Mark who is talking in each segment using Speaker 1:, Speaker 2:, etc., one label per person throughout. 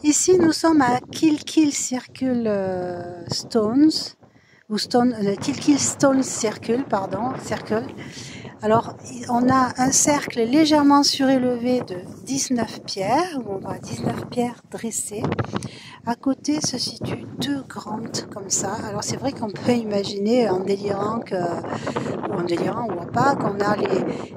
Speaker 1: Ici, nous sommes à Kilkeel Circle Stones, ou Kilkeel Stones Circle, pardon, Circle. Alors, on a un cercle légèrement surélevé de 19 pierres, où on voit 19 pierres dressées. À côté se situent deux grandes comme ça. Alors c'est vrai qu'on peut imaginer en délirant ou pas qu'on a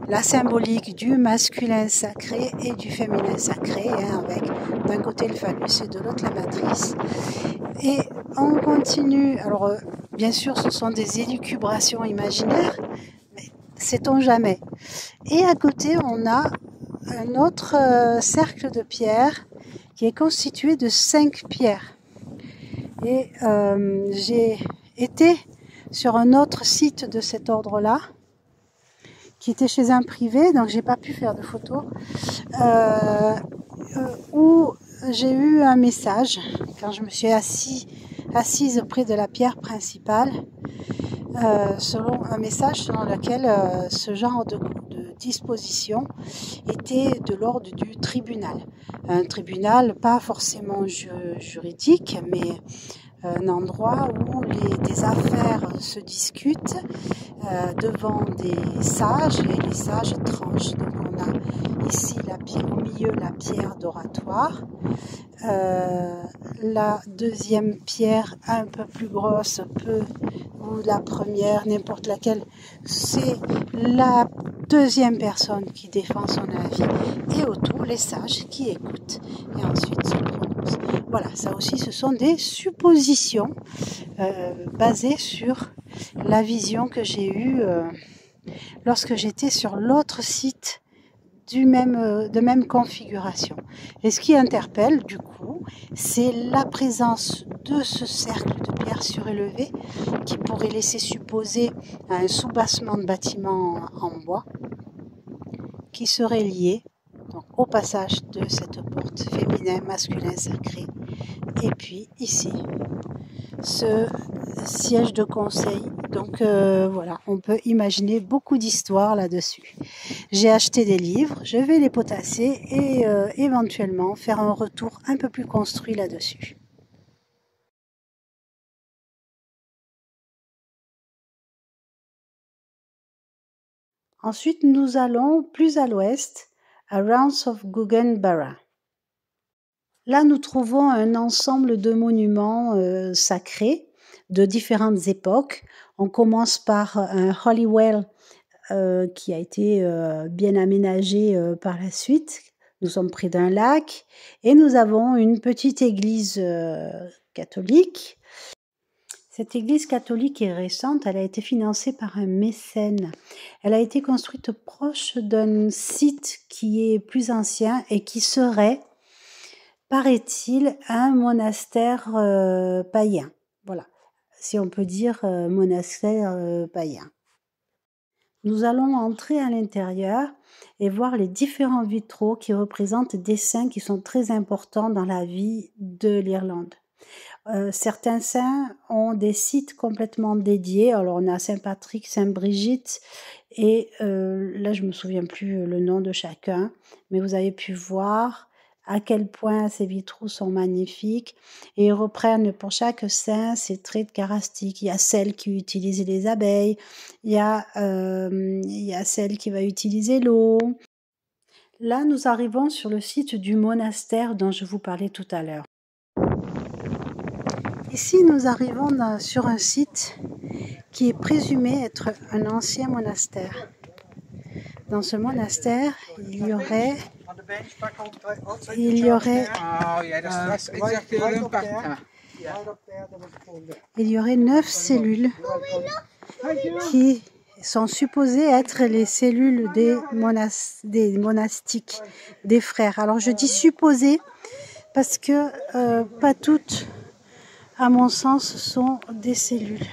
Speaker 1: la symbolique du masculin sacré et du féminin sacré, hein, avec d'un côté le phallus et de l'autre la matrice. Et on continue. Alors bien sûr ce sont des élucubrations imaginaires, mais sait-on jamais. Et à côté on a un autre cercle de pierres qui est constitué de 5 pierres. Et j'ai été sur un autre site de cet ordre-là, qui était chez un privé, donc j'ai pas pu faire de photos, où j'ai eu un message quand je me suis assise près de la pierre principale, selon un message selon lequel ce genre de disposition était de l'ordre du tribunal. Un tribunal pas forcément juridique, mais un endroit où des affaires se discutent devant des sages, et les sages tranchent. Donc on a ici au milieu la pierre d'oratoire. La deuxième pierre un peu plus grosse ou la première, n'importe laquelle, c'est la deuxième personne qui défend son avis, et autour les sages qui écoutent et ensuite se prononcent. Voilà, ça aussi ce sont des suppositions basées sur la vision que j'ai eue lorsque j'étais sur l'autre site de même configuration. Et ce qui interpelle du coup, c'est la présence de ce cercle de pierres surélevées qui pourrait laisser supposer un soubassement de bâtiments en bois qui serait lié donc, au passage de cette porte féminin, masculin, sacré. Et puis ici, ce siège de conseil. Donc voilà, on peut imaginer beaucoup d'histoires là-dessus. J'ai acheté des livres, je vais les potasser et éventuellement faire un retour un peu plus construit là-dessus. Ensuite, nous allons plus à l'ouest, à Rounds of Guggenbarra. Là, nous trouvons un ensemble de monuments sacrés de différentes époques. On commence par un Holywell qui a été bien aménagé par la suite. Nous sommes près d'un lac et nous avons une petite église catholique. Cette église catholique est récente, elle a été financée par un mécène. Elle a été construite proche d'un site qui est plus ancien et qui serait, paraît-il, un monastère païen. Voilà, si on peut dire monastère païen. Nous allons entrer à l'intérieur et voir les différents vitraux qui représentent des saints qui sont très importants dans la vie de l'Irlande. Certains saints ont des sites complètement dédiés. Alors on a Saint Patrick, Saint Brigitte et là je me souviens plus le nom de chacun, mais vous avez pu voir à quel point ces vitraux sont magnifiques et ils reprennent pour chaque saint ses traits de caractéristiques. Il y a celle qui utilise les abeilles, il y a celle qui va utiliser l'eau. Là, nous arrivons sur le site du monastère dont je vous parlais tout à l'heure. Ici, nous arrivons sur un site qui est présumé être un ancien monastère. Dans ce monastère, il y aurait 9 cellules qui sont supposées être les cellules des monastiques, des frères. Alors je dis supposées parce que pas toutes, à mon sens, sont des cellules.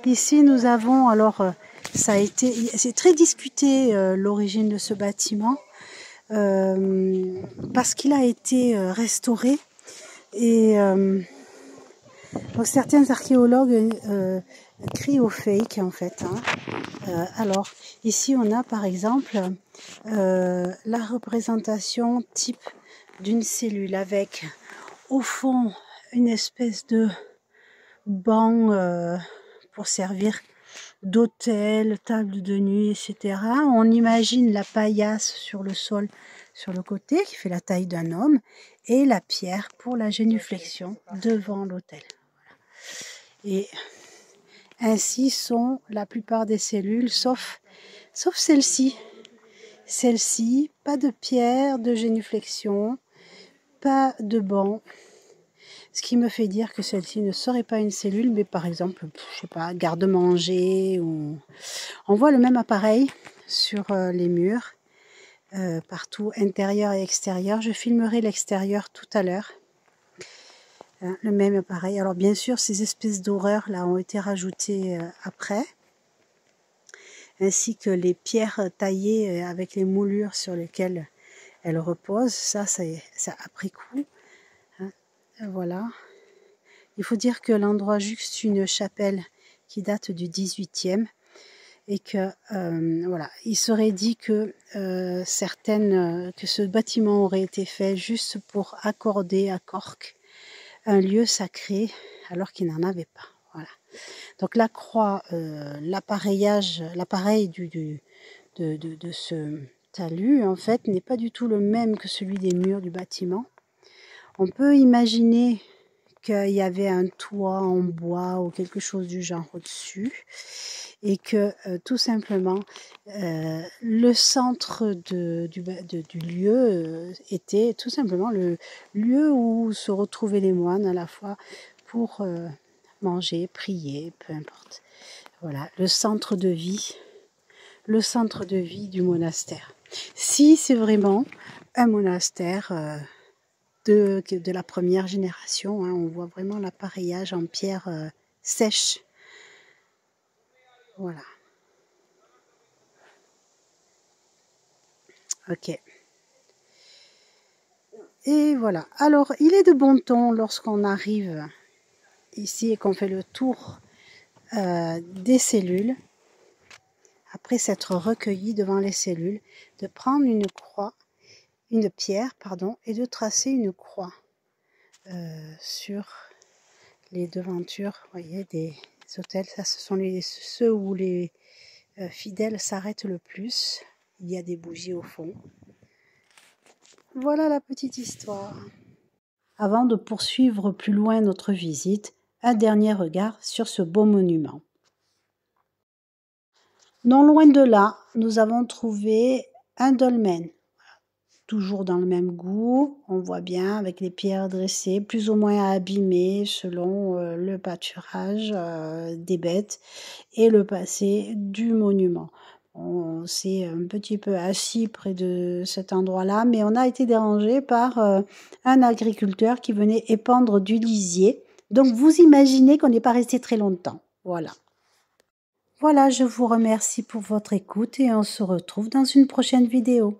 Speaker 1: Ici, nous avons alors... c'est très discuté l'origine de ce bâtiment parce qu'il a été restauré et donc certains archéologues crient au fake en fait. Alors ici on a par exemple la représentation type d'une cellule avec au fond une espèce de banc pour servir d'hôtel, table de nuit, etc. On imagine la paillasse sur le sol, sur le côté, qui fait la taille d'un homme, et la pierre pour la génuflexion devant l'autel. Et ainsi sont la plupart des cellules, sauf celle-ci. Celle-ci, pas de pierre, de génuflexion, pas de banc. Ce qui me fait dire que celle-ci ne serait pas une cellule, mais par exemple, je sais pas, garde-manger. Ou... On voit le même appareil sur les murs, partout, intérieur et extérieur. Je filmerai l'extérieur tout à l'heure. Le même appareil. Alors bien sûr, ces espèces d'horreurs là ont été rajoutées après, ainsi que les pierres taillées avec les moulures sur lesquelles elles reposent. Ça après coup. Voilà. Il faut dire que l'endroit jouxte une chapelle qui date du 18e et que voilà, il serait dit que que ce bâtiment aurait été fait juste pour accorder à Cork un lieu sacré alors qu'il n'en avait pas. Voilà. Donc la croix, l'appareil de ce talus en fait n'est pas du tout le même que celui des murs du bâtiment. On peut imaginer qu'il y avait un toit en bois ou quelque chose du genre au-dessus et que tout simplement le centre du lieu était tout simplement le lieu où se retrouvaient les moines à la fois pour manger, prier, peu importe. Voilà, le centre de vie du monastère. Si c'est vraiment un monastère de la première génération, hein, on voit vraiment l'appareillage en pierre sèche. Voilà. Ok. Et voilà. Alors, il est de bon ton lorsqu'on arrive ici et qu'on fait le tour des cellules, après s'être recueilli devant les cellules, de prendre une pierre, et de tracer une croix sur les devantures, vous voyez, des autels. Ça, ce sont ceux où les fidèles s'arrêtent le plus. Il y a des bougies au fond. Voilà la petite histoire. Avant de poursuivre plus loin notre visite, un dernier regard sur ce beau monument. Non loin de là, nous avons trouvé un dolmen. Toujours dans le même goût, on voit bien avec les pierres dressées, plus ou moins abîmées selon le pâturage des bêtes et le passé du monument. On s'est un petit peu assis près de cet endroit-là, mais on a été dérangé par un agriculteur qui venait épandre du lisier. Donc vous imaginez qu'on n'est pas resté très longtemps. Voilà. Voilà, je vous remercie pour votre écoute et on se retrouve dans une prochaine vidéo.